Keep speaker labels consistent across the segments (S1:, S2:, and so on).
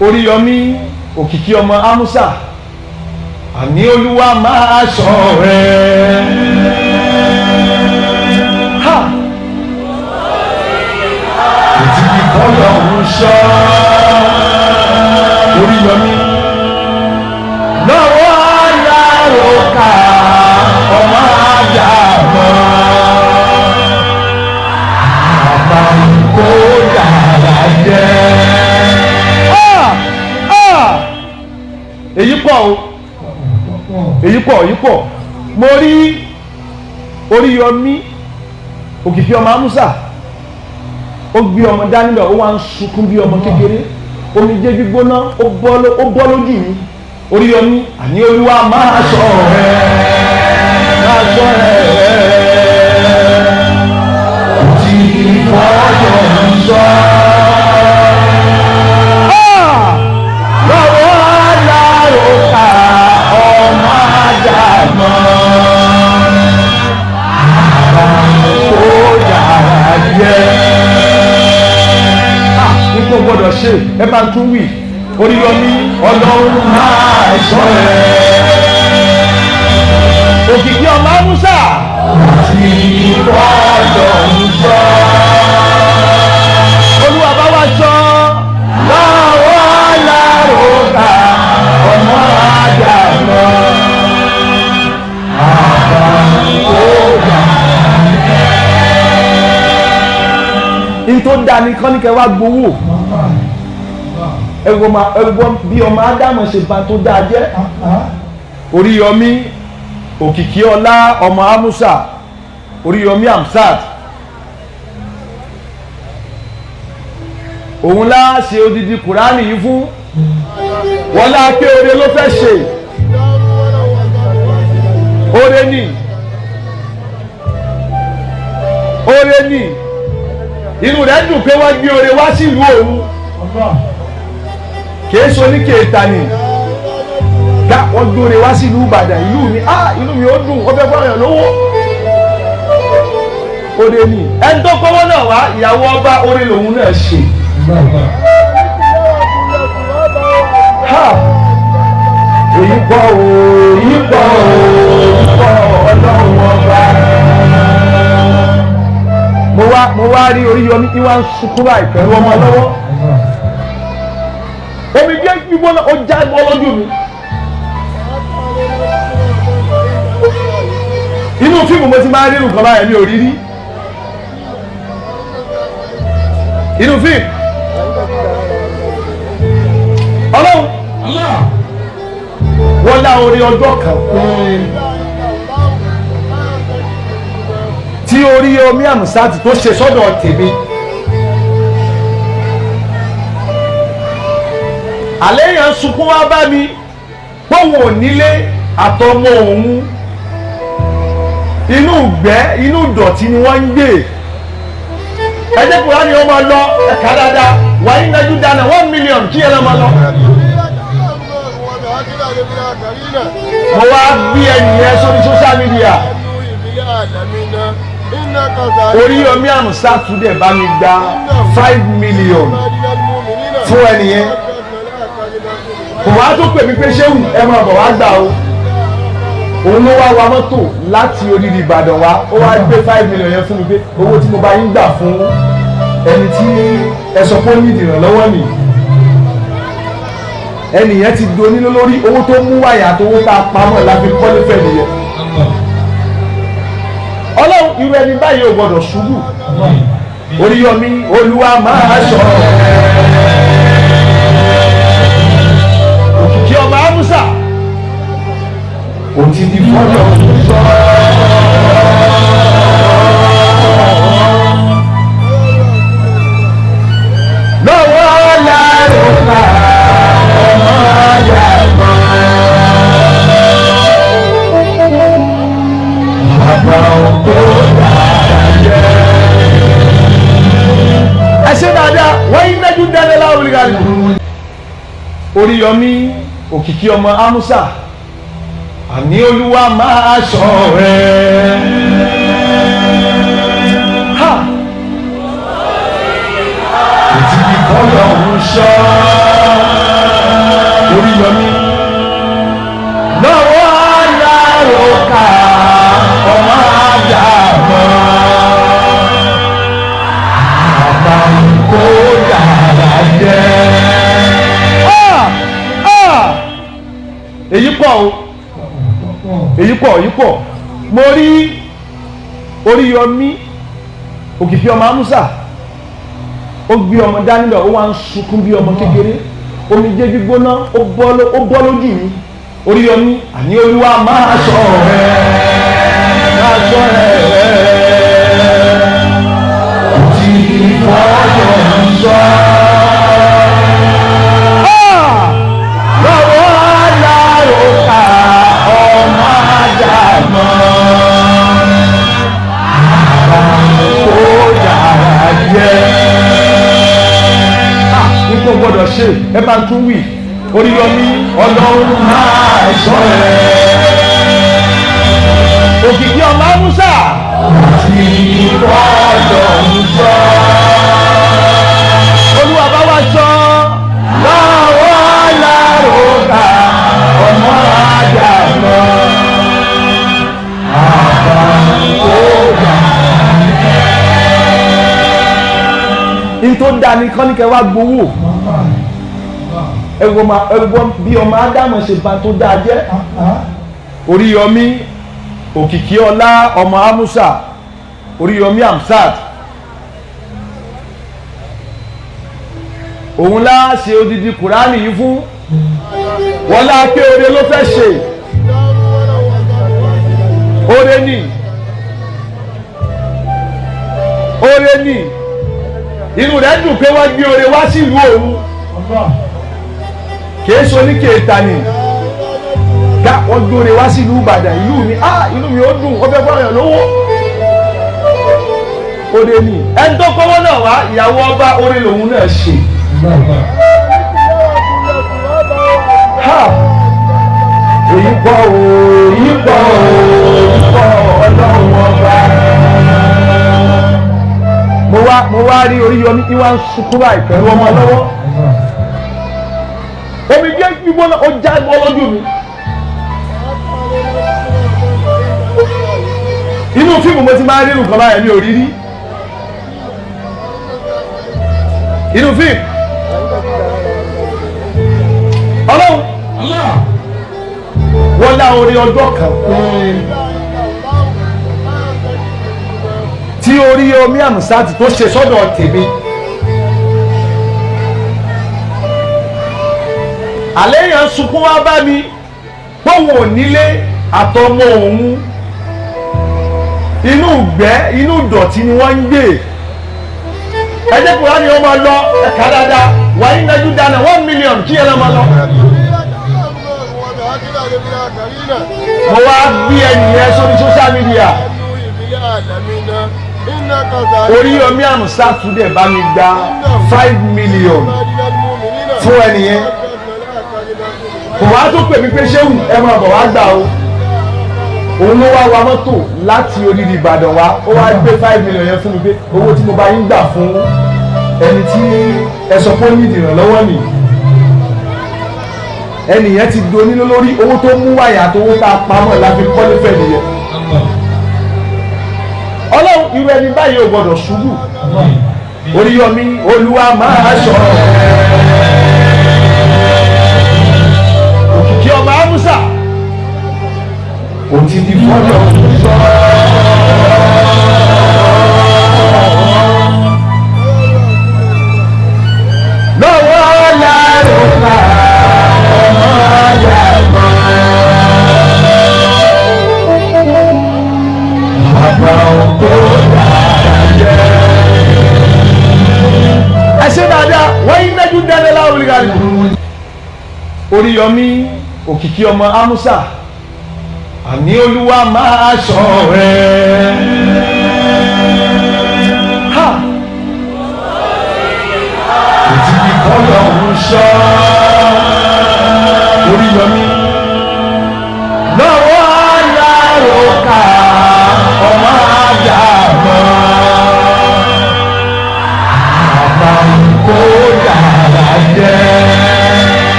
S1: Oriyomi òkìkí ọmọ Amusa àní Olúwa máa ṣọ́ rẹ̀. Ha! Ètí Ọlọ́run ṣọ́ Oriyomi lọ́wọ́ aláròkà ọmọ àjàmọ́ àbámkó yàrá jẹ́. Èyí pọ̀ o, èyí pọ̀ mo rí Oriyomi òkìkí ọmọ Amusa ó gbé ọmọ dání lọ ó wá ń sunkún bí ọmọ kékeré omijé gbígbóná ó bọ́ lójú mi. Oriyomi àní Olúwa máa ṣọ́ rẹ̀ máa ṣọ́ rẹ̀ tí ìfọ́jọ́ ń sọ. Lọ́wọ́ aláròkà ọmọ àjàmọ́ àbámkó yàrá jẹ́. Nípa gbọ́dọ̀ ṣe ẹ bá tún wí. Oriyomi Ọlọ́run máa ṣọ́ rẹ̀ òkìkí ọmọ Amusa tí ìfọ́jọ́ ń sọ. Olúwa bá wá ṣọ́ lọ́wọ́ aláròkà ọmọ àjàmọ́ àbámkó yàrá jẹ́. In tó dáa ní kọ́níkẹ́ wá gbowó ẹgbọ́n bí ọmọ Ádámù ṣe bá tó dáa jẹ́. Oriyomi òkìkí ọlá ọmọ Amusa Oriyomi Hamzat òun lá ṣe odidi Kùránì yìí fún wọn lá pé oore ló fẹ́ ṣe oore ní inú rẹ̀ dùn pé wọ́n gbé oore wá sí ìlú òun kìí so ní kéèta ni ká wọ́n gbóre wá sí ìlú Ìbàdàn ìlú mi inú mi ó dùn ó fẹ́ fọ́nrán lówó oore ni ẹni tó kọ́wọ́ náà wá ìyàwó ọba oore lòun náà ṣe. Èyí pọ̀ Ọlọ́run ọba mo wá rí Oriyomi tí wọ́n ń sunkún láì pẹ̀lú ọmọ lọ́wọ́ omi jẹ́ gbígbóná ó já gbọ́ lójú mi. Inú fíìmù mo ti máa rí nǹkan báyẹn mi ò rí rí. Inú fíìmù Ọlọ́run wọ́n lá orí ọjọ́ kan tí Oriyomi Hamzat tó ṣe sọ́dọ̀ tèmi. Àléyàn sunkún wá bá mi póun ò nílé àtọmọ òun inú ìgbẹ́ inú ìdọ̀tí ni wọ́n ń gbé. Ẹjẹ́ Kùránì ó máa lọ ẹ̀ka dáadáa wàá nájú dáná 1 million kí ẹ lọ́ máa lọ. Mo wá bí ẹnìyẹn sórí social media. Oriyomi Hamzat dẹ̀ bá mi gba 5 million fún ẹnìyẹn. Kò wá tó pè mí pé ṣéwù ẹ máa bọ̀ wá gbà o. Òun ló wá wa mọ́tò láti oríire Ìbàdàn wá ó wá gbé 5 million yẹn fún mi pé owó tí mo bá yín gbà fún ẹni tí ẹ sọ pé ó ní ìdìrànlọ́wọ́ nì. Ẹnìyẹn ti do nílò lórí owó tó mú wáyà tó owó tá a pamọ́ láfi kọ́lé fẹ́ nìyẹn. Ọlọ́run irú ẹni báyìí ò gbọdọ̀ ṣubú. Oriyomi Olúwa máa ṣọ́ òkìkí ọmọ Amusa òtítí fọ́jọ́ sọ. Lọ́wọ́ aláròkà ọmọ àjàmọ́ àbámkó yàrá jẹ́. Ẹ ṣe dáadáa wọ́n yí nájú dáadáa láwọn olùdarí. Oriyomi òkìkí ọmọ Amusa àní Olúwa máa ṣọ́ rẹ̀. Ètí Ọlọ́run ṣọ́. èyí pọ̀ o èyí pọ̀ mo rí Oriyomi òkìkí ọmọ Amusa ó gbé ọmọ dání lọ ó wá ń sunkún bí ọmọ kékeré omijé gbígbóná ó bọ́ lójú mi Oriyomi àní Olúwa máa ṣọ́ rẹ̀ máa ṣọ́ rẹ̀ tí ìfọwọ́jọ́ ń sọ. lọ́wọ́ aláròkà ọmọ àjàmọ́ àbáwò yàrá jẹ́. nígbà gbọ́dọ̀ ṣe ẹ bá tún wí Oriyomi Ọlọ́run máa ṣọ́ rẹ̀ òkìkí ọmọ Amusa tí ìfọwọ́jọ́ ń sọ. Olúwa bá wá ṣọ́ lọ́wọ́ aláròkà ọmọ àjàmọ́ àbáwò yàrá. tó dání kọ́níkẹ́ wá gbowó ẹ̀wọ̀n bí ọmọ Ádámù ṣe bá tó dáa jẹ́. Oriyomi òkìkí ọlá ọmọ Amusa Oriyomi Hamzat òun lá ṣe odidi Kùránì yìí fún wọn lá pé oore ló fẹ́ ṣe oore ní inú rẹ̀ dùn pé wọ́n gbé oore wá sí ìlú òun kìí ṣe oníkèéta ni wọ́n gbé oore wá sí ìlú Ìbàdàn ìlú mi inú mi ó dùn ó fẹ́ fọ́ọ̀yàn lówó oore ní ẹni tó kọ́wọ́ náà wá ìyàwó ọba oore lòun náà ṣe. èyí pọ̀ Ọlọ́run ọba. mo wá rí Oriyomi tí wọ́n ń sunkún báyìí pẹ̀lú ọmọ lọ́wọ́ omi jẹ́ gbígbóná ó já bọ́ lójú mi. inú fíìmù mo ti máa rí nǹkan báyìí mi ò rí rí inú fíìmù Ọlọ́run wọ́n lá orí ọjọ́ kan tí Oriyomi Hamzat tó ṣe sọ́dọ̀ tèmi àlẹ́ yẹn sunkún wá bá mi pọ́wọ́n ò nílé àtọmọ òun inú ìgbẹ́ inú ìdọ̀tí ni wọ́n ń gbé ẹjẹ́ kúrò ní ọmọ lọ ẹ̀ka dáadáa wàá inájú dáná 1 million kí ẹ lọ́ máa lọ. mo wá bí ẹnìyẹn sórí social media Oriyomi Hamzat dẹ̀ bá mi gba 5 million fún ẹnìyẹn kò wá tó pè mí pé ṣéwù ẹ máa bọ̀ wá gbà o òun ló wá wa mọ́tò láti orílẹ̀ Ìbàdàn wá ó wá gbé 5 million yẹn fún mi pé owó tí mo bá yín gbà fún ẹni tí ẹ sọ pé ó ní ìdìrànlọ́wọ́ nì ẹnìyẹn ti do nílò lórí owó tó mú wáyà àti owó tá a pamọ́ láfi kọ́lé fẹ́ nìyẹn. Ọlọ́run irú ẹni báyìí ò gbọdọ̀ ṣubú. Oriyomi Olúwa máa ṣọ́ òkìkí ọmọ Amusa òtí di fọ́lọ́ sọ. lọ́wọ́ lárúkà ọmọ àyàmọ́ àgbà òkú dáadáa jẹ́. ẹ ṣe dáadáa wọ́n yín nájú dáadáa láwọn olùdarí. Oriyomi òkìkí ọmọ Amusa àní Olúwa máa ṣọ́ rẹ̀. ètí ìkọlọ̀ ń ṣọ́ Oriyomi lọ́wọ́ aláròkà ọmọ àjàmọ́ àbáwò yàrá jẹ́.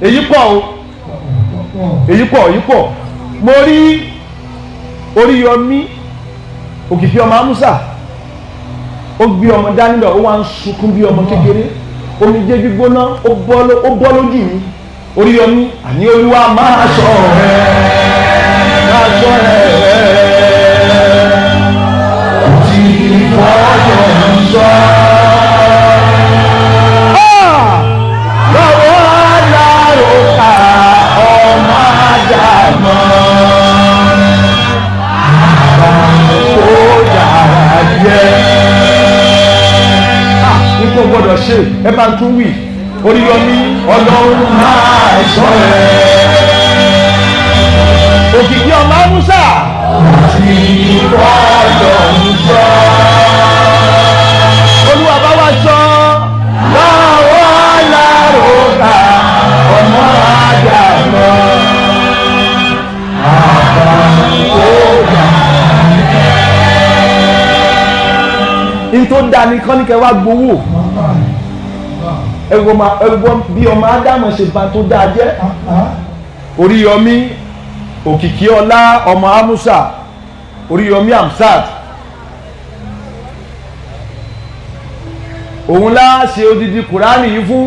S1: èyí pọ̀ mo rí Oriyomi òkìkí ọmọ Amusa ó gbé ọmọ dání lọ ó wá ń sunkún bí ọmọ kékeré omijé gbígbóná ó bọ́ lójú mi. Oriyomi àní Olúwa máa ṣọ́ rẹ máa ṣọ́ rẹ tí fọ́jọ́ ń ṣọ́. Lọ́wọ́ aláròkà ọmọ àjàmọ́ àbáwò dára jẹ́. Nígbà gbọ́dọ̀ ṣe ẹ bá tún wí. Oriyomi Ọlọ́run máa ṣọ́ ẹ. Òkìkí ọmọ Musa àti ìfọ́jọ́ ń ṣọ́. Olúwa bá wá ṣọ́ lọ́wọ́ aláròkà ọmọ àjàmọ́ àbáwò. Ní tó dáa ní kọ́níkẹ́ wá gbowó. Ẹgbọ́n bí ọmọ Ádámọ̀ ṣe bá tó dáa jẹ́. Oriyomi òkìkí ọlá ọmọ Amusa Oriyomi Hamzat òun lá ṣe odidi Kùránì yìí fún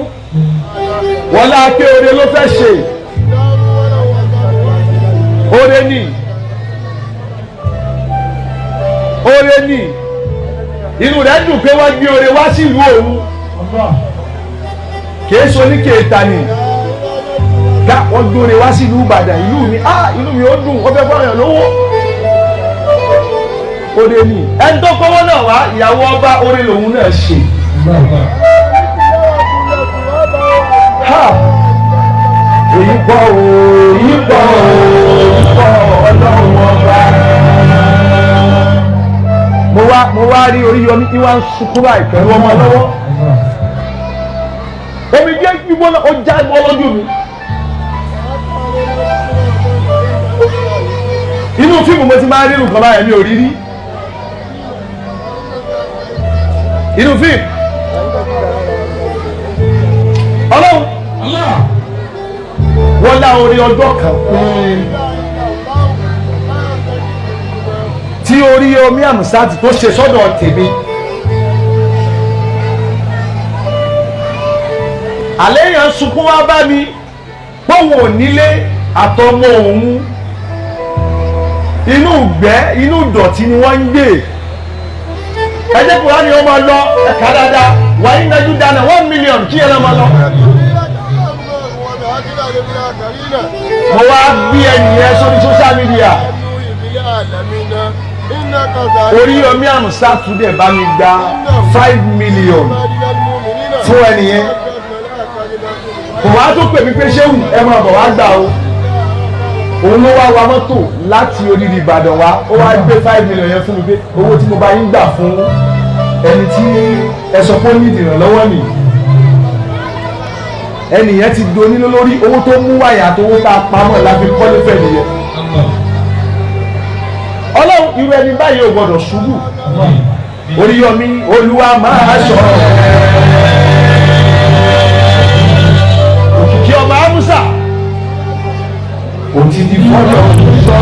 S1: wọn lá pé oore ló fẹ́ ṣe oore ní inú rẹ̀ dùn pé wọ́n gbé oore wá sí ìlú òun kìí so ní kéèta ni ká wọ́n gbóre wá sí ìlú Ìbàdàn ìlú mi inú mi ó dùn ó fẹ́ fọ́nrán lówó oore ni ẹni tó kọ́wọ́ náà wá ìyàwó ọba oore lòun náà ṣe èyí pọ̀ Ọlọ́run ọba mo wá rí Oriyomi tí wọ́n ń sunkún báyìí pẹ̀lú ọmọ lọ́wọ́. Omi jẹ́ gbígbóná ó já gbọ́ lójú mi. Inú fíìmù mo ti máa rí nǹkan báyẹn mi ò rí rí. Inú fíìmù. Ọlọ́run wọ́n lá orí ọjọ́ kan tí Oriyomi Hamzat tó ṣe sọ́dọ̀ tèmi. Àléyàn sunkún wá bá mi pọ́wọ́n ò nílé àtọmọ òun inú ìgbẹ́ inú ìdọ̀tí ni wọ́n ń gbé ẹjẹ́ kúrò ní ọmọ lọ ẹ̀ka dáadáa wàá ní dájú dáná 1 million kí ẹ lọ́mọ lọ. Mo wá bí ẹnìyẹn sórí social media Oriyomi Hamzat dẹ̀ bá mi gba 5 million fún ẹnìyẹn. Kò wá tó pè mí pé ṣéwù ẹ máa bọ̀ wá gbà o. Òun ló wá wa mọ́tò láti oríire Ìbàdàn wá ó wá gbé 5 million yẹn fún mi pé owó tí mo bá yín gbà fún ẹni tí ẹ sọ pé ó ní ìdìrànlọ́wọ́ nì. Ẹnìyẹn ti donílé lórí owó tó mú wáyà tó owó tá a pamọ́ láfi kọ́lé fẹ́ nìyẹn. Ọlọ́run irú ẹni báyìí ò gbọ́dọ̀ ṣubú. Oriyomi Olúwa máa ṣọ́ òkìkí ọmọ Amusa òtítí fọ́jọ́ sọ.